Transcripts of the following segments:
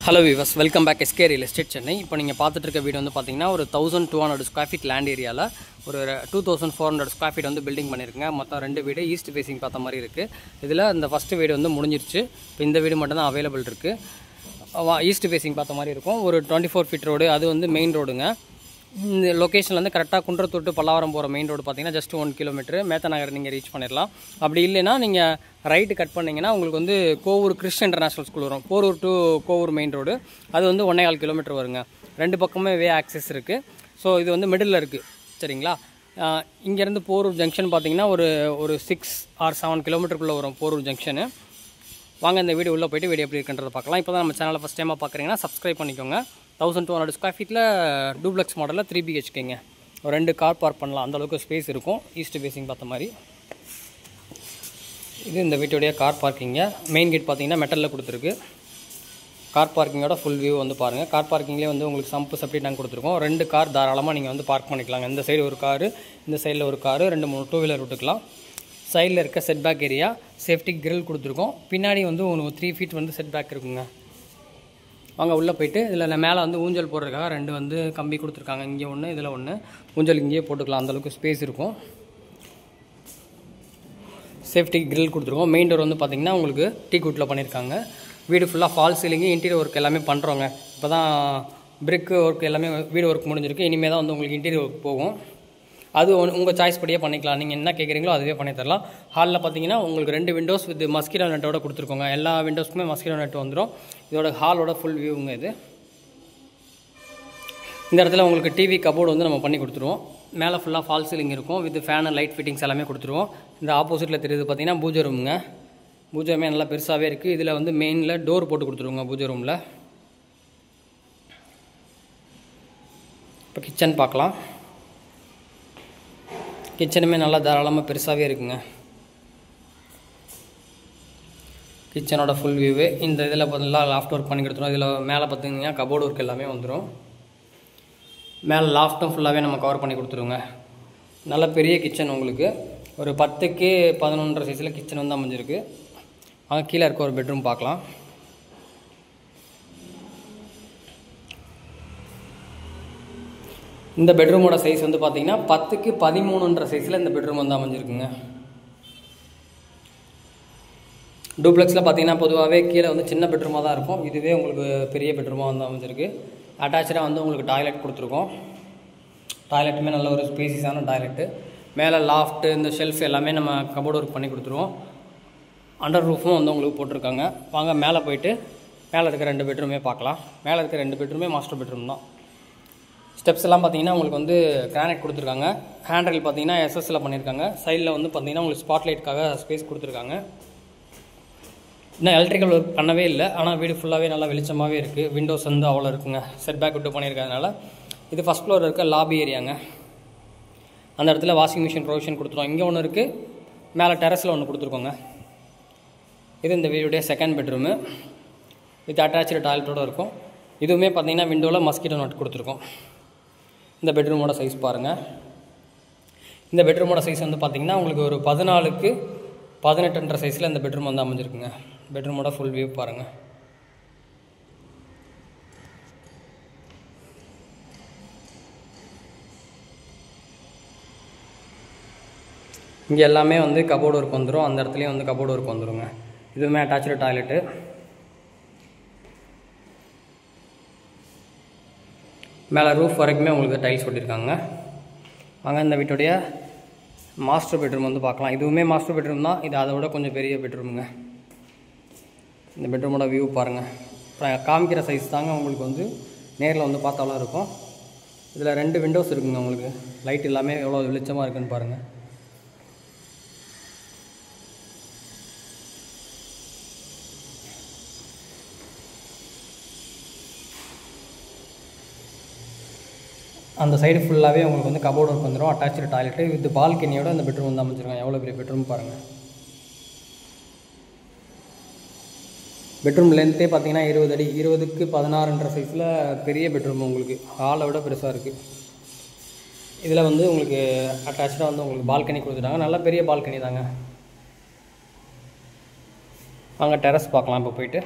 Hello viewers, welcome back SK Real Estate Chennai. இப்போ நீங்க பார்த்துட்டு இருக்க வீடு வந்து பாத்தீங்கன்னா ஒரு 1200 ஸ்கொயர் ஃபீட் லேண்ட் ஏரியால ஒரு 2400 ஸ்கொயர் ஃபீட் வந்து பில்டிங் பண்ணிருக்கங்க. மொத்தம் ரெண்டு வீடு ஈஸ்ட் ஃபேசிங் பார்த்த மாதிரி இருக்கு. இதுல இந்த ஃபர்ஸ்ட் வீடு வந்து முடிஞ்சிருச்சு. இப்போ இந்த வீடு மட்டும் தான் அவேலபிள் இருக்கு. ஈஸ்ட் ஃபேசிங் பார்த்த மாதிரி இருக்கும். ஒரு 24 ஃபீட் ரோடு, அது வந்து மெயின் ரோடுங்க. இந்த லொகேஷன்ல இருந்து கரெக்ட்டா குன்றத்தூர் பல்லாவரம் போற மெயின் ரோடு பாத்தீங்கன்னா ஜஸ்ட் 1 கிலோமீட்டர் மேத்தநகர் நீங்க ரீச் பண்ணிரலாம். அப்படி இல்லனா நீங்க ரைட் கட் பண்ணீங்கன்னா உங்களுக்கு வந்து கோவூர் கிறிஸ்டியன் இன்டர்நேஷனல் ஸ்கூல் வரும். Porur to Kovur main road, அது வந்து 1.25 கிலோமீட்டர் வருங்க. ரெண்டு பக்கமே வே ஆக்சஸ் இருக்கு. ஸோ இது வந்து மிடில் இருக்கு, சரிங்களா? இங்கேருந்து போரூர் ஜங்ஷன் பார்த்தீங்கன்னா ஒரு 6 or 7 கிலோமீட்டருக்குள்ளே வரும் போரூர் ஜங்ஷனு. வாங்க இந்த வீடியோ உள்ளே போய்ட்டு வீடியோ எப்படி இருக்குன்றதை பார்க்கலாம். இப்போ தான் நம்ம சேனலை ஃபஸ்ட் டைமாக பார்க்குறீங்கன்னா சப்ஸ்கிரைப் பண்ணிக்கோங்க. 1200 ஸ்கொயர் ஃபீட்டில் டூப்ளெக்ஸ் மாடலில் 3 BHKங்க. ஒரு 2 கார் பார்க் பண்ணலாம், அந்தளவுக்கு ஸ்பேஸ் இருக்கும். ஈஸ்ட் ஃபேசிங் பார்த்த மாதிரி இது இந்த வீட்டுடைய கார் பார்க்கிங்க. மெயின் கேட் பார்த்தீங்கன்னா மெட்டலில் கொடுத்துருக்கு. கார் பார்க்கிங்கோட ஃபுல் வியூ வந்து பாருங்கள். கார் பார்க்கிங்லேயே வந்து உங்களுக்கு சம்பு செப்டி டேங்க் கொடுத்துருக்கோம். 2 கார் தாராளமாக நீங்கள் வந்து பார்க் பண்ணிக்கலாங்க. இந்த சைடு ஒரு காரு, இந்த சைடில் ஒரு காரு, 2-3 டூ வீலர் விட்டுக்கலாம். சைடில் இருக்க set back area safety grill கொடுத்துருக்கோம். பின்னாடி வந்து ஒரு 3 ஃபீட் வந்து செட் பேக் இருக்குங்க. வாங்க உள்ளே போய்ட்டு இதில் மேலே வந்து ஊஞ்சல் போடுறதுக்காக 2 வந்து கம்பி கொடுத்துருக்காங்க. இங்கே ஒன்று, இதில் ஒன்று. ஊஞ்சல் இங்கேயே போட்டுக்கலாம், அந்தளவுக்கு ஸ்பேஸ் இருக்கும். சேஃப்டி கிரில் கொடுத்துருக்கோம். மெயின் டோர் வந்து பார்த்திங்கன்னா உங்களுக்கு டீக்வுட்டில் பண்ணியிருக்காங்க. வீடு ஃபுல்லாக ஃபால் சீலிங்கு, இன்டீரியர் ஒர்க் எல்லாமே பண்ணுறோங்க. இப்போ தான் பிரிக்கு ஒர்க் எல்லாமே வீடு ஒர்க் முடிஞ்சிருக்கு. இனிமேல் தான் வந்து உங்களுக்கு இன்டீரியர் ஒர்க் போகும். அது உங்கள் சாய்ஸ் படியே பண்ணிக்கலாம். நீங்கள் என்ன கேட்குறீங்களோ அதுவே பண்ணி தரலாம். ஹாலில் பார்த்தீங்கன்னா உங்களுக்கு 2 விண்டோஸ் வித் மஸ்கிட்டோ நெட்டோட கொடுத்துருக்கோங்க. எல்லா விண்டோஸ்க்குமே மஸ்கிட்டோ நெட் வந்துடும். இதோட ஹாலோட ஃபுல் வியூங்க இது. இந்த இடத்துல உங்களுக்கு டிவி கபோர்டு வந்து நம்ம பண்ணி கொடுத்துருவோம். மேலே ஃபுல்லாக ஃபால் சீலிங் இருக்கும். வித் ஃபேன் லைட் ஃபிட்டிங்ஸ் எல்லாமே கொடுத்துருவோம். இந்த ஆப்போசிட்டில் தெரியுது பார்த்தீங்கன்னா பூஜை ரூமுங்க. பூஜை ரூமே நல்லா பெருசாகவே இருக்குது. இதில் வந்து மெயினில் டோர் போட்டு கொடுத்துருவோங்க பூஜை ரூமில். இப்போ கிச்சன் பார்க்கலாம். கிச்சனுமே நல்லா தாராளமாக பெருசாகவே இருக்குங்க. கிச்சனோட ஃபுல் வியூவு இந்த இதில் பார்த்தீங்கன்னா லாஃப்ட் ஒர்க் பண்ணி கொடுத்துருவோம். இதில் மேலே பார்த்தீங்கன்னா கபோர்டு ஒர்க் எல்லாமே வந்துடும். மேலே லாஃப்ட்டும் ஃபுல்லாகவே நம்ம கவர் பண்ணி கொடுத்துருவோங்க. நல்ல பெரிய கிச்சன் உங்களுக்கு. ஒரு 10க்கு 11.5 சைஸில் கிச்சன் வந்து அமைஞ்சிருக்கு. அங்கே கீழே இருக்க ஒரு பெட்ரூம் பார்க்கலாம். இந்த பெட்ரூமோட சைஸ் வந்து பார்த்தீங்கன்னா 10க்கு 13.5 சைஸில் இந்த பெட்ரூம் வந்து அமைஞ்சிருக்குங்க. டூப்ளெக்ஸில் பார்த்தீங்கன்னா பொதுவாகவே கீழே வந்து சின்ன பெட்ரூமாக தான் இருக்கும். இதுவே உங்களுக்கு பெரிய பெட்ரூமாக வந்து அமைஞ்சிருக்கு. அட்டாச்சாக வந்து உங்களுக்கு டாய்லெட் கொடுத்துருக்கோம். டாய்லெட்டுமே நல்ல ஒரு ஸ்பேசியஸான டாய்லெட்டு. மேலே லாஃப்ட்டு இந்த ஷெல்ஃப் எல்லாமே நம்ம கபோர்டு ஒர்க் பண்ணி கொடுத்துருவோம். அண்டர் ரூஃபும் வந்து உங்களுக்கு போட்டிருக்காங்க. வாங்க மேலே போய்ட்டு மேலே இருக்க 2 பெட்ரூமே பார்க்கலாம். மேலே இருக்க 2 பெட்ரூமே மாஸ்டர் பெட்ரூம் தான். ஸ்டெப்ஸ் எல்லாம் பார்த்தீங்கன்னா உங்களுக்கு வந்து கிரானைட் கொடுத்துருக்காங்க. ஹேண்ட்ரைல் பார்த்தீங்கன்னா எஸ்எஸ்சில் பண்ணியிருக்காங்க. சைடில் வந்து பார்த்தீங்கன்னா உங்களுக்கு ஸ்பாட்லைட்டுக்காக ஸ்பேஸ் கொடுத்துருக்காங்க. இன்னும் எலக்ட்ரிக்கல் ஒர்க் பண்ணவே இல்லை, ஆனால் வீடு ஃபுல்லாகவே நல்லா வெளிச்சமாகவே இருக்குது. விண்டோஸ் வந்து அவ்வளோ இருக்குங்க. செட் பேக் விட்டு பண்ணியிருக்கிறதுனால. இது ஃபஸ்ட் ஃப்ளோர் இருக்க லாபி ஏரியாங்க. அந்த இடத்துல வாஷிங் மிஷின் ப்ரொவிஷன் கொடுத்துருவோம். இங்கே ஒன்று இருக்குது, மேலே டெரஸில் ஒன்று கொடுத்துருக்கோங்க. இது இந்த வீடுடைய செகண்ட் பெட்ரூமு வித் அட்டாச்சு டாய்லெட்டோடு இருக்கும். இதுவுமே பார்த்தீங்கன்னா விண்டோவில் மஸ்கிட்டோ நெட் கொடுத்துருக்கோம். இந்த பெட்ரூமோட சைஸ் பாருங்கள். இந்த பெட்ரூமோட சைஸ் வந்து பார்த்திங்கன்னா உங்களுக்கு ஒரு 14க்கு 18.5 சைஸில் இந்த பெட்ரூம் வந்து அமைஞ்சிருக்குங்க. பெட்ரூமோட ஃபுல் வியூ பாருங்கள். இங்கே எல்லாமே வந்து கபோர்டு ஒர்க் வந்துடும். அந்த இடத்துலையும் வந்து கபோர்டு ஒர்க் வந்துடுங்க. இதுவுமே அட்டாச்சு டாய்லெட்டு. மேலே ரூஃப் வரைக்குமே உங்களுக்கு டைல்ஸ் ஒட்டியிருக்காங்க. வாங்க இந்த வீட்டுடைய மாஸ்டர் பெட்ரூம் வந்து பார்க்கலாம். இதுவுமே மாஸ்டர் பெட்ரூம் தான். இது அதை விட கொஞ்சம் பெரிய பெட்ரூமுங்க. இந்த பெட்ரூமோட வியூ பாருங்கள். காமிக்கிற சைஸ் தாங்க உங்களுக்கு வந்து நேரில் வந்து பார்த்தாலும் இருக்கும். இதில் 2 விண்டோஸ் இருக்குங்க. உங்களுக்கு லைட் எல்லாமே எவ்வளோ வெளிச்சமாக இருக்குன்னு பாருங்கள். அந்த சைடு ஃபுல்லாகவே உங்களுக்கு வந்து கபோர்டு ஒர்க் வந்துடும். அட்டாச்சு டாய்லெட்டு வித் பால்கனியோட அந்த பெட்ரூம் வந்து அமைச்சிருக்காங்க. எவ்வளோ பெரிய பெட்ரூம் பாருங்கள். பெட்ரூம் லென்த்தே பார்த்தீங்கன்னா 20 அடி, 20க்கு 16.5 சைஸில் பெரிய பெட்ரூம் உங்களுக்கு. ஹாலை விட பெருசாக இருக்குது. இதில் வந்து உங்களுக்கு அட்டாச்சாக வந்து உங்களுக்கு பால்கனி கொடுத்துட்டாங்க. நல்ல பெரிய பால்கனி தாங்க. வாங்க டெரஸ் பார்க்கலாம் இப்போ போயிட்டு.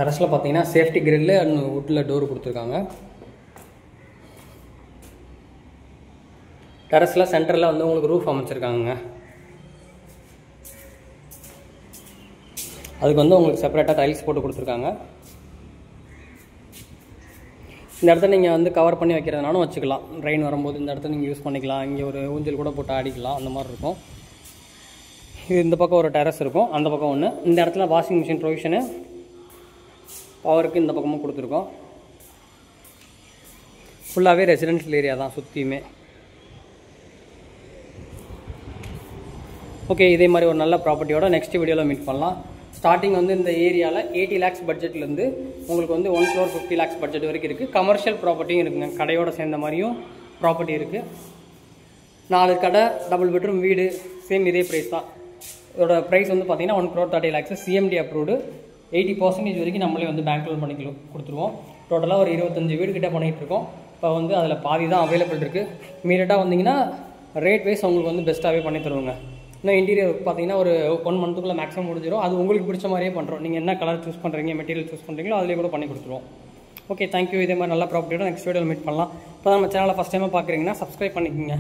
டெரஸில் பார்த்தீங்கன்னா சேஃப்டி கிரில்லு அண்ட் வுட்டில் டோர் கொடுத்துருக்காங்க. டெரஸில் சென்டரில் வந்து உங்களுக்கு ரூஃப் அமைச்சிருக்காங்க. அதுக்கு வந்து உங்களுக்கு செப்பரேட்டாக டைல்ஸ் போட்டு கொடுத்துருக்காங்க. இந்த இடத்த நீங்கள் வந்து கவர் பண்ணி வைக்கிறதுனாலும் வச்சுக்கலாம். ரெயின் வரும்போது இந்த இடத்த நீங்கள் யூஸ் பண்ணிக்கலாம். இங்கே ஒரு ஊஞ்சல் கூட போட்டு ஆடிக்கலாம், அந்த மாதிரி இருக்கும். இது இந்த பக்கம் ஒரு டெரஸ் இருக்கும், அந்த பக்கம் ஒன்று. இந்த இடத்துல வாஷிங் மிஷின் ப்ரொவிஷனு பவருக்கு இந்த பக்கமும் கொடுத்துருக்கோம். ஃபுல்லாகவே ரெசிடென்ஷியல் ஏரியா தான் சுற்றியுமே. ஓகே, இதே மாதிரி ஒரு நல்ல ப்ராப்பர்ட்டியோட நெக்ஸ்ட் வீடியோவில் மீட் பண்ணலாம். ஸ்டார்டிங் வந்து இந்த ஏரியாவில் 80 lakhs பட்ஜெட்லேருந்து உங்களுக்கு வந்து 1 crore 50 lakhs பட்ஜெட் வரைக்கும் இருக்குது. கமர்ஷியல் ப்ராப்பர்ட்டியும் இருக்குங்க, கடையோடு சேர்ந்த மாதிரியும் ப்ராப்பர்ட்டி இருக்குது. 4 கடை, டபுள் பெட்ரூம் வீடு, சேம் இதே ப்ரைஸ் தான். இதோட ப்ரைஸ் வந்து பார்த்தீங்கன்னா 1 crore 30 lakhs. CMD approved. 80% வரைக்கும் நம்மளே வந்து பேங்க் லோன் பண்ணி கொடுத்துருவோம். டோட்டலாக ஒரு 25 வீடு கிட்டே பண்ணிகிட்ருக்கோம். இப்போ வந்து அதில் பாதி தான் அவைலபிள் இருக்குது. இமீடியட்டாக வந்தீங்கன்னா ரேட் வைஸ் உங்களுக்கு வந்து பெஸ்ட்டாகவே பண்ணி தருவோங்க. இன்னும் இன்டீரியர் பார்த்தீங்கன்னா ஒரு 1 monthக்குள்ளே மேக்ஸிமம் முடிஞ்சிடும். அது உங்களுக்கு பிடிச்ச மாதிரியே பண்ணுறோம். நீங்கள் என்ன கலர் சூஸ் பண்ணுறீங்க, மெட்டீரியல் சூஸ் பண்ணுறீங்களோ அதிலே கூட பண்ணி கொடுத்துருவோம். Okay, thank you. இதே மாதிரி நல்ல ப்ராப்பர்ட்டியோட நெக்ஸ்ட் வீடியோவில் மீட் பண்ணலாம். இப்போ நம்ம சேனலை ஃபஸ்ட் டைமாக பார்க்குறீங்கன்னா சப்ஸ்கிரைப் பண்ணிக்கோங்க.